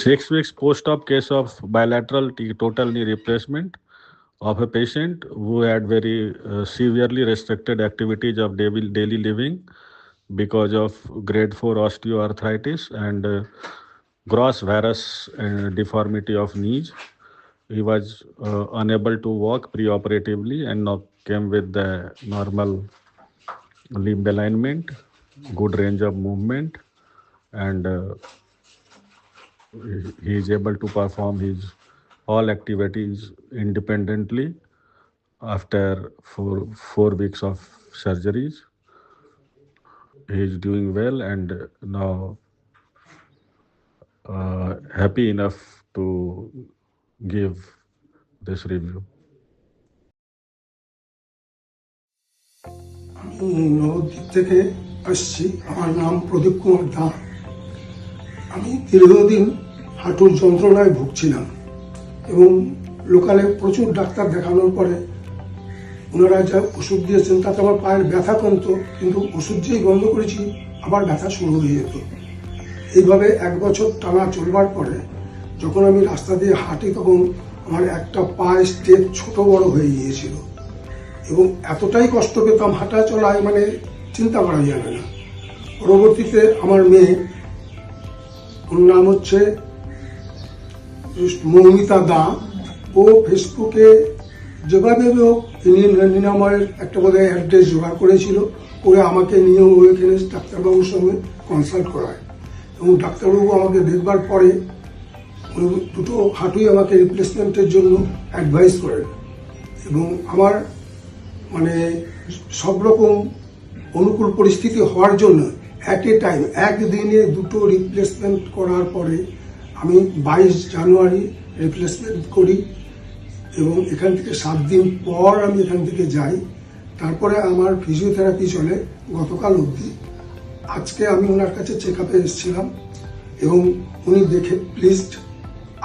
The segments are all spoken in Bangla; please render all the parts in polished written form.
6 weeks post-op case of bilateral total knee replacement of a patient who had very severely restricted activities of daily living because of grade 4 osteoarthritis and gross varus deformity of knees. He was unable to walk preoperatively and now came with the normal limb alignment, good range of movement, and he is able to perform his all activities independently after four weeks of surgeries. He is doing well and now happy enough to give this review. আমি নবদ্বীপ থেকে আসছি। আমার নাম প্রদীপ কুমার দা। আমি দীর্ঘদিন হাঁটুর যন্ত্রণায় ভুগছিলাম এবং লোকালে প্রচুর ডাক্তার দেখানোর পরে ওনারা যা ওষুধ দিয়েছেন তাতে আমার পায়ের ব্যথা কমতো, কিন্তু ওষুধ যেই বন্ধ করেছি আবার ব্যথা শুরু হয়ে যেত। এইভাবে 1 বছর টানা চলবার পরে যখন আমি রাস্তা দিয়ে হাঁটি তখন আমার একটা পায়ের স্টেপ ছোট বড় হয়ে গিয়েছিল এবং এতটাই কষ্ট পেতাম হাঁটা চলায়, মানে চিন্তা করা যাবে না। পরবর্তীতে আমার মেয়ে, ওর নাম হচ্ছে মৌমিতা দা, ও ফেসবুকে যেভাবে হোক নিরাময়ের একটা বোধহয় অ্যাড্রেস জোগাড় করেছিল, করে আমাকে নিয়ে ওইখানে ডাক্তারবাবুর সঙ্গে কনসাল্ট করায় এবং ডাক্তারবাবু আমাকে দেখবার পরে দুটো হাঁটুই আমাকে রিপ্লেসমেন্টের জন্য অ্যাডভাইস করেন এবং আমার মানে সব রকম অনুকূল পরিস্থিতি হওয়ার জন্য অ্যাট এ টাইম একদিনে দুটো রিপ্লেসমেন্ট করার পরে আমি 22 জানুয়ারি রিপ্লেসমেন্ট করি এবং এখান থেকে 7 দিন পর আমি এখান থেকে যাই। তারপরে আমার ফিজিওথেরাপি চলে গতকাল অবধি। আজকে আমি ওনার কাছে চেক আপে এসেছিলাম এবং উনি দেখে প্লিজড।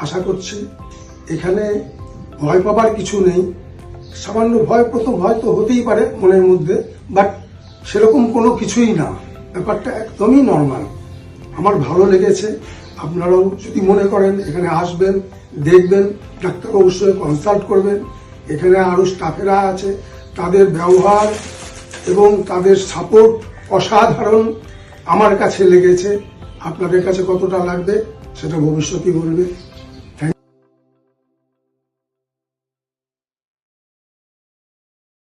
আশা করছি এখানে ভয় পাবার কিছু নেই। সামান্য প্রথম ভয় তো হতেই পারে মনের মধ্যে, বাট সেরকম কোনো কিছুই না, ব্যাপারটা একদমই নর্মাল। আমার ভালো লেগেছে। আপনারাও যদি মনে করেন এখানে আসবেন, দেখবেন, ডাক্তারবাবুর সঙ্গে কনসাল্ট করবেন। এখানে আরও স্টাফেরা আছে, তাদের ব্যবহার এবং তাদের সাপোর্ট অসাধারণ আমার কাছে লেগেছে। আপনাদের কাছে কতটা লাগবে সেটা ভবিষ্যতই বলবে।